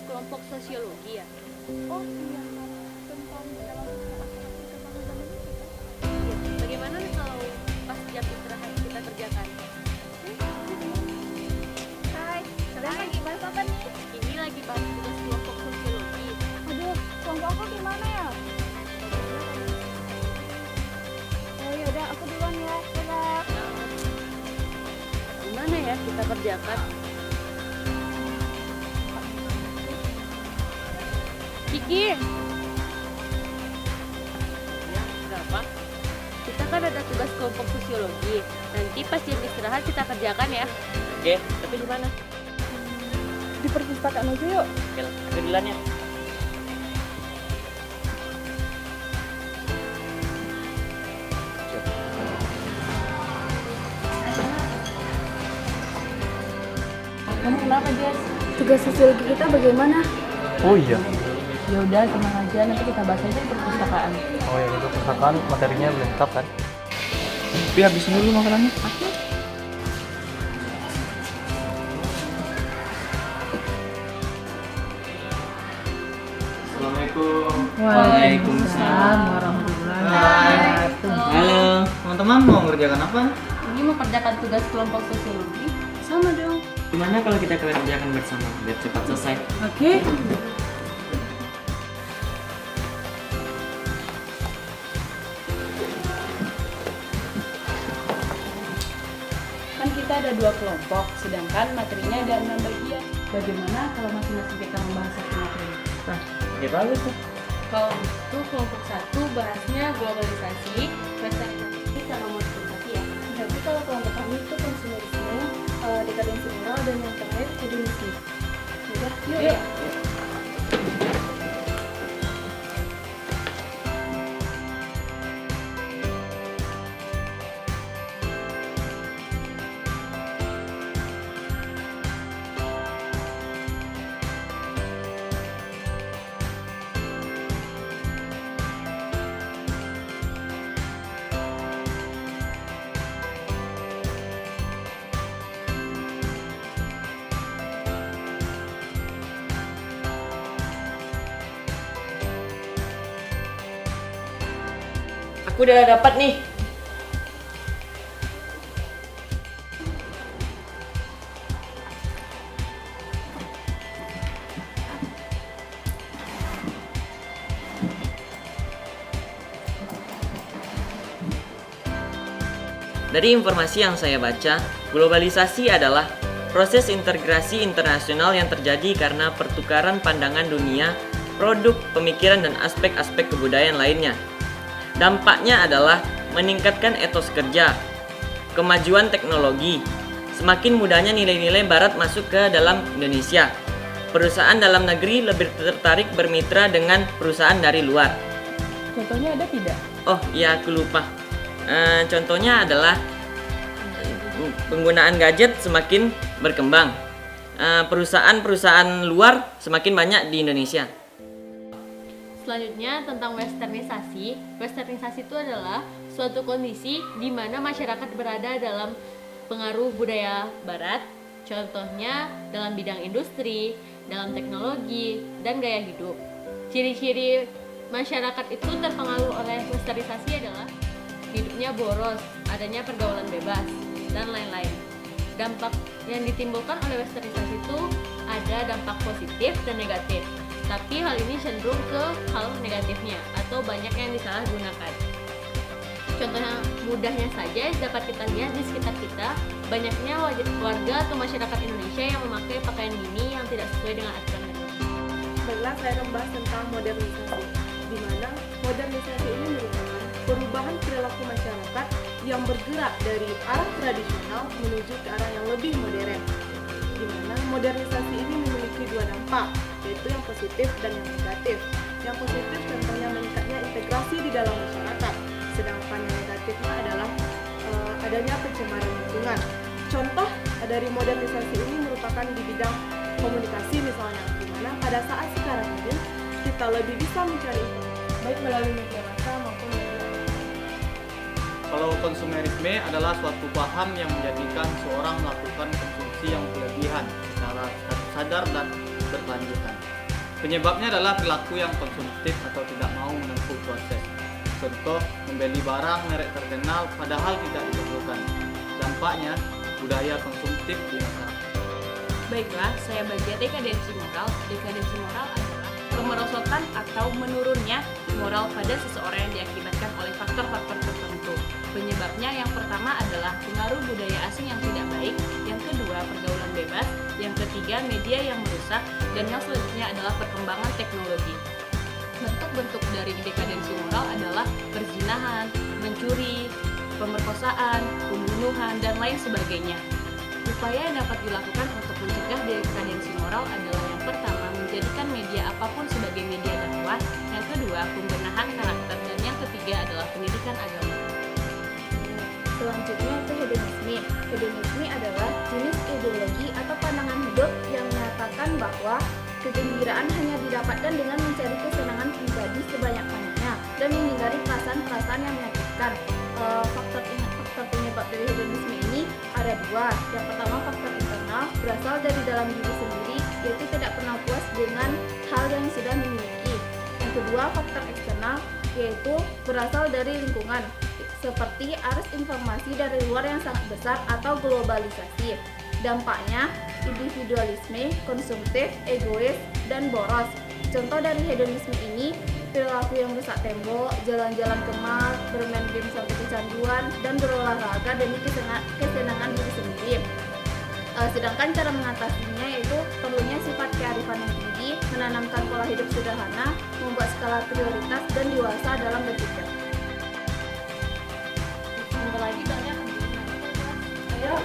kelompok sosiologi ya? Oh iya, tentang dalam perkembangan zaman itu kan? Iya. Bagaimana nih kalau pas jam istirahat kita kerjakan? Hai, kalian lagi bahas apa nih? Ini lagi bahas tugas kelompok sosiologi. Aduh, kelompok aku gimana ya? Oh yaudah, aku duluan ya, dadah. Gimana ya kita kerjakan? Kiki, Ya, kenapa? kita kan ada tugas kelompok sosiologi. Nanti pas jam istirahat kita kerjakan ya. Oke, tapi di mana? Di perpustakaan aja yuk. Oke, aku duluan ya. Kamu kenapa, Jess? Tugas sosiologi kita bagaimana? Oh iya. Ya udah, tenang aja, nanti kita bahas aja di perpustakaan. Oh ya, itu perpustakaan materinya belum lengkap kan? Tapi habisin dulu makanannya. Oke. Assalamualaikum. Waalaikumsalam warahmatullahi wabarakatuh. Halo, teman-teman mau ngerjakan apa? Ini memperdakan tugas kelompok sosiologi. Sama dong. Gimana kalau kita kerjakan bersama biar cepat selesai? Oke. Kan kita ada 2 kelompok, sedangkan materinya ada 6 bagian. Bagaimana kalau masing-masing kita membahas satu materi? Nah, ya bagus tuh. Kalau itu kelompok 1 bahasnya globalisasi, westernizasi sama modernisasi ya. Jadi kalau kelompok kami itu konsumerisme, dekadensi moral, dan yang terakhir hedonisme. Yaudah, yuk. Yuk. Aku udah dapat nih. Dari informasi yang saya baca, globalisasi adalah proses integrasi internasional yang terjadi karena pertukaran pandangan dunia, produk, pemikiran, dan aspek-aspek kebudayaan lainnya. Dampaknya adalah meningkatkan etos kerja, kemajuan teknologi, semakin mudahnya nilai-nilai barat masuk ke dalam Indonesia. Perusahaan dalam negeri lebih tertarik bermitra dengan perusahaan dari luar. Contohnya ada tidak? Oh iya, aku lupa. Contohnya adalah penggunaan gadget semakin berkembang. Perusahaan-perusahaan luar semakin banyak di Indonesia. Selanjutnya tentang westernisasi. Westernisasi itu adalah suatu kondisi di mana masyarakat berada dalam pengaruh budaya barat. Contohnya dalam bidang industri, dalam teknologi, dan gaya hidup. Ciri-ciri masyarakat itu terpengaruh oleh westernisasi adalah hidupnya boros, adanya pergaulan bebas, dan lain-lain. Dampak yang ditimbulkan oleh westernisasi itu ada dampak positif dan negatif. Tapi hal ini cenderung ke hal negatifnya atau banyak yang disalahgunakan. Contohnya mudahnya saja dapat kita lihat di sekitar kita, banyaknya warga atau masyarakat Indonesia yang memakai pakaian mini yang tidak sesuai dengan aturan negara. Baiklah, saya akan membahas tentang modernisasi, di mana modernisasi ini merupakan perubahan perilaku masyarakat yang bergerak dari arah tradisional menuju ke arah yang lebih modern. Di mana modernisasi ini memiliki 2 dampak, yaitu yang positif dan yang negatif. Yang positif contohnya meningkatnya integrasi di dalam masyarakat, sedangkan yang negatifnya adalah adanya pencemaran lingkungan. Contoh dari modernisasi ini merupakan di bidang komunikasi misalnya, di mana pada saat sekarang ini kita lebih bisa mencari informasi baik melalui media massa maupun media elektronik. Kalau konsumerisme adalah suatu paham yang menjadikan seorang melakukan konsumsi yang berlebihan secara sadar dan berkelanjutan. Penyebabnya adalah perilaku yang konsumtif atau tidak mau menempuh proses. Contoh, membeli barang merek terkenal padahal tidak diperlukan. Dampaknya, budaya konsumtif di masyarakat. Baiklah, saya bagi dekadensi moral. Dekadensi moral adalah kemerosotan atau menurunnya moral pada seseorang yang diakibatkan oleh faktor-faktor tertentu. Penyebabnya yang pertama adalah pengaruh budaya asing yang tidak baik, yang kedua pergaulan bebas, yang ketiga media yang merusak, dan yang selanjutnya adalah perkembangan teknologi. Bentuk-bentuk dari dekadensi moral adalah perzinahan, mencuri, pemerkosaan, pembunuhan, dan lain sebagainya. Upaya yang dapat dilakukan untuk mencegah dekadensi moral adalah yang pertama, menjadikan media apapun sebagai media dakwah, yang kedua, pembenahan karakter, dan yang ketiga adalah pendidikan agama. Selanjutnya itu hedonisme. Hedonisme adalah jenis ideologi atau pandangan hidup yang menyatakan bahwa kegembiraan hanya didapatkan dengan mencari kesenangan pribadi sebanyak-banyaknya dan menghindari perasaan-perasaan yang menyakitkan. Faktor penyebab dari hedonisme ini ada dua. Yang pertama, faktor internal, berasal dari dalam diri sendiri, yaitu tidak pernah puas dengan hal yang sudah dimiliki. Yang kedua, faktor eksternal, yaitu berasal dari lingkungan, seperti arus informasi dari luar yang sangat besar atau globalisasi. Dampaknya, individualisme, konsumtif, egois, dan boros. Contoh dari hedonisme ini, perilaku yang rusak tembok, jalan-jalan ke mall, bermain game sampai kecanduan, dan berolahraga demi kesenangan diri sendiri. Sedangkan cara mengatasinya yaitu perlunya sifat kearifan yang tinggi, menanamkan pola hidup sederhana, membuat skala prioritas, dan dewasa dalam berpikir. Sebentar lagi banyak. Ayo.